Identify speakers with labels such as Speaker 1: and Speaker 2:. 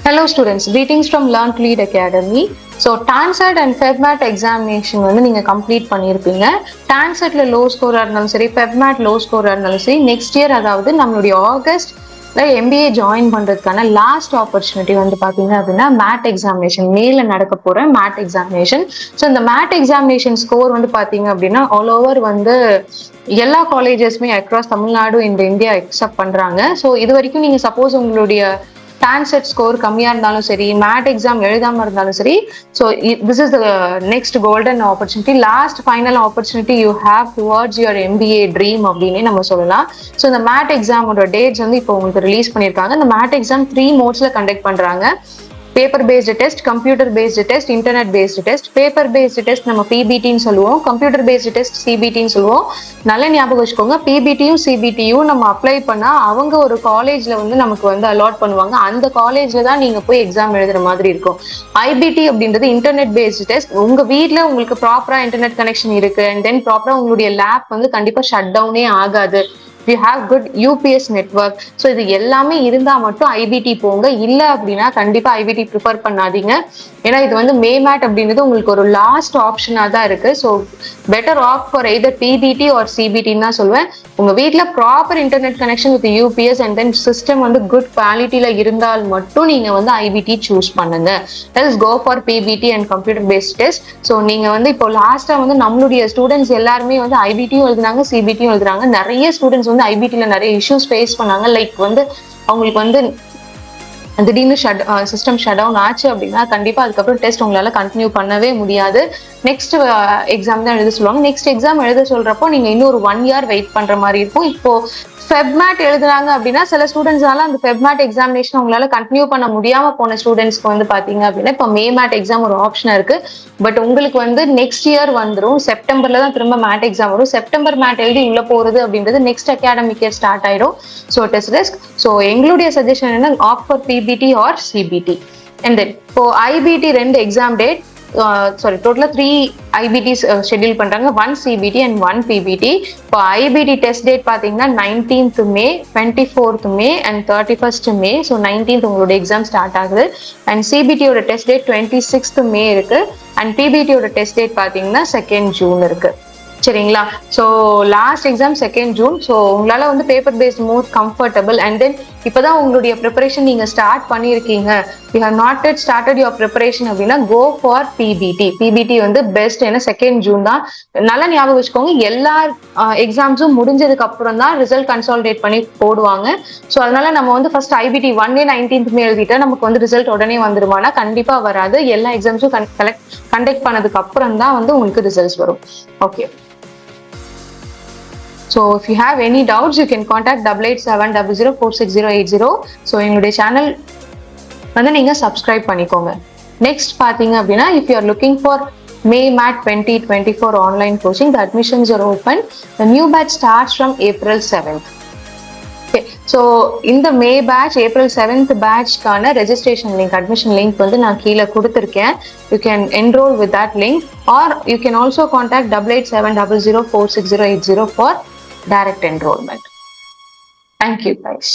Speaker 1: Hello students, greetings from Learn to Lead Academy. So TANSET and Feb MAT examination வந்து நீங்க complete பண்ணியிருப்பீங்க. TANSETல low ஸ்கோரா இருந்தாலும் சரி, Feb MAT low ஸ்கோரா இருந்தாலும் சரி, நெக்ஸ்ட் இயர் அதாவது நம்மளுடைய ஆகஸ்ட்ல MBA ஜாயின் பண்றதுக்கான லாஸ்ட் ஆப்பர்ச்சுனிட்டி வந்து பாத்தீங்க அப்படின்னா மேட் எக்ஸாமினேஷன், மேல நடக்க போற மேட் எக்ஸாமினேஷன். ஸோ இந்த மேட் எக்ஸாமினேஷன் ஸ்கோர் வந்து பாத்தீங்க அப்படின்னா ஆல் ஓவர் வந்து எல்லா காலேஜஸ்மே அக்ராஸ் தமிழ்நாடு இந்த இந்தியா அக்செப்ட் பண்றாங்க. ஸோ இது வரைக்கும் நீங்க சப்போஸ் உங்களுடைய TANSET ஸ்கோர் கம்மியா இருந்தாலும் சரி, மேட் எக்ஸாம் எழுதாம இருந்தாலும் சரி, so this is the next golden opportunity, last final opportunity you have towards your MBA dream அப்படின்னே நம்ம சொல்லலாம். ஸோ இந்த மேட் எக்ஸாமோட டேட்ஸ் வந்து இப்போ உங்களுக்கு ரிலீஸ் பண்ணியிருக்காங்க. இந்த மேட் எக்ஸாம் 3 மோட்ஸ்ல கண்டக்ட் பண்றாங்க. Paper based test, computer based test, internet based test. Paper based test நம்ம PBTன்னு சொல்லுவோம், கம்ப்யூட்டர் பேஸ்டு டெஸ்ட் CBTன்னு சொல்லுவோம். நல்ல ஞாபகம் வச்சுக்கோங்க, PBTயும் CBTயும் நம்ம அப்ளை பண்ணா அவங்க ஒரு காலேஜ்ல வந்து நமக்கு வந்து அலாட் பண்ணுவாங்க. அந்த காலேஜ்ல தான் நீங்க போய் எக்ஸாம் எழுதுற மாதிரி இருக்கும். IBT அப்படின்றது இன்டர்நெட் பேஸ்டு டெஸ்ட். உங்க வீட்ல உங்களுக்கு ப்ராப்பரா இன்டர்நெட் கனெக்ஷன் இருக்கு அண்ட் தென் ப்ராப்பரா உங்களுடைய லேப் வந்து கண்டிப்பா ஷட் டவுனே ஆகாது. You have good UPS network. So இது எல்லாமே இருந்தால் மட்டும் IBT போங்க. இல்லை அப்படின்னா கண்டிப்பாக IBT ப்ரிஃபர் பண்ணாதீங்க. ஏன்னா இது வந்து மேட் அப்படின்றது உங்களுக்கு ஒரு லாஸ்ட் ஆப்ஷனாக தான் இருக்கு. So better opt for either PBT or CBTன்னு தான் சொல்லுவேன். உங்கள் வீட்டில் proper internet connection with UPS and then system வந்து குட் குவாலிட்டியில் இருந்தால் மட்டும் நீங்கள் வந்து IBT சூஸ் பண்ணுங்க. Let's go for PBT and computer based test. So நீங்கள் வந்து இப்போ லாஸ்ட்டாக வந்து நம்மளுடைய ஸ்டூடெண்ட்ஸ் எல்லாருமே வந்து IBTயும் எழுதுனாங்க, CBTயும் எழுதுறாங்க. நிறைய ஸ்டூடெண்ட்ஸ் வந்து IBTல நிறைய இஷ்யூஸ் ஃபேஸ் பண்ணாங்க. லைக் வந்து அவங்களுக்கு வந்து திடீர்னு சிஸ்டம் ஷட் டவுன் ஆச்சு அப்படின்னா கண்டிப்பா அதுக்கப்புறம் டெஸ்ட் உங்களால கண்டினியூ பண்ணவே முடியாது. நெக்ஸ்ட் எக்ஸாம் தான் எழுத சொல்லுவாங்க. நெக்ஸ்ட் எக்ஸாம் எழுத சொல்றப்போ நீங்க இன்னும் ஒரு 1 year வெயிட் பண்ற மாதிரி இருக்கும். இப்போ Feb MAT எழுதுறாங்க அப்படின்னா சில ஸ்டூடெண்ட்ஸ்னால அந்த Feb MAT எக்ஸாமினேஷன் உங்களால கண்டினியூ பண்ண முடியாம போன ஸ்டூடெண்ட்ஸ்க்கு வந்து பாத்தீங்க அப்படின்னா இப்போ MAT எக்ஸாம் ஒரு ஆப்ஷன் இருக்கு. பட் உங்களுக்கு வந்து நெக்ஸ்ட் இயர் வந்துடும், செப்டம்பர்ல தான் திரும்ப மேட் எக்ஸாம் வரும். செப்டம்பர் மேட் எழுதி உள்ள போறது அப்படின்றது நெக்ஸ்ட் அகாடமிக் இயர் ஸ்டார்ட் ஆயிடும். So test risk. ஸோ எங்களுடைய சஜஷன் என்ன, opt for PBT or CBT. And then இப்போ IBT 2 எக்ஸாம் டேட், டோட்டலா 3 IBTs ஷெட்யூல் பண்றாங்க, 1 CBT and 1 PBT. இப்போ IBT டெஸ்ட் டேட் பாத்தீங்கன்னா 19th May, 24th May and 31st May. So 19th உங்களோட exam start ஆகுது. And CBTயோட test date 26th May இருக்கு. And PBTயோட டெஸ்ட் டேட் பாத்தீங்கன்னா 2nd June இருக்கு. சரிங்களா? So last exam 2nd June. So உங்களால வந்து paper based more comfortable. And then இப்போதான் உங்களுடைய ப்ரிப்பரேஷன் நீங்க ஸ்டார்ட் பண்ணியிருக்கீங்க, you have not yet started your preparation அப்படின்னா கோ ஃபார் PBT வந்து பெஸ்ட். ஏன்னா 2nd June தான். நல்லா ஞாபகம் வச்சுக்கோங்க, எல்லா எக்ஸாம்ஸும் முடிஞ்சதுக்கு அப்புறம் தான் ரிசல்ட் கன்சாலிடேட் பண்ணி போடுவாங்க. ஸோ அதனால நம்ம வந்து ஃபர்ஸ்ட் IBT 1 19th May எழுதிட்டா நமக்கு வந்து ரிசல்ட் உடனே வந்துருமானா கண்டிப்பா வராது. எல்லா எக்ஸாம்ஸும் கண்டக்ட் பண்ணதுக்கு அப்புறம் தான் வந்து உங்களுக்கு ரிசல்ட்ஸ் வரும். Okay. So if you have any doubts, you can contact 8870046080. So எங்களுடைய சேனல் வந்து நீங்க சப்ஸ்கிரைப் பண்ணிக்கோங்க. நெக்ஸ்ட் பாத்தீங்க அப்படின்னா, if you are looking for MAT 2024 online coaching, the admissions are open. The new batch starts from April 7th. Okay, so இந்த May batch, April 7th batchக்கான registration link, admission link வந்து நான் கீழே கொடுத்துருக்கேன். You can enroll with that link or you can also contact 8870046080 for direct enrollment. Thank you guys.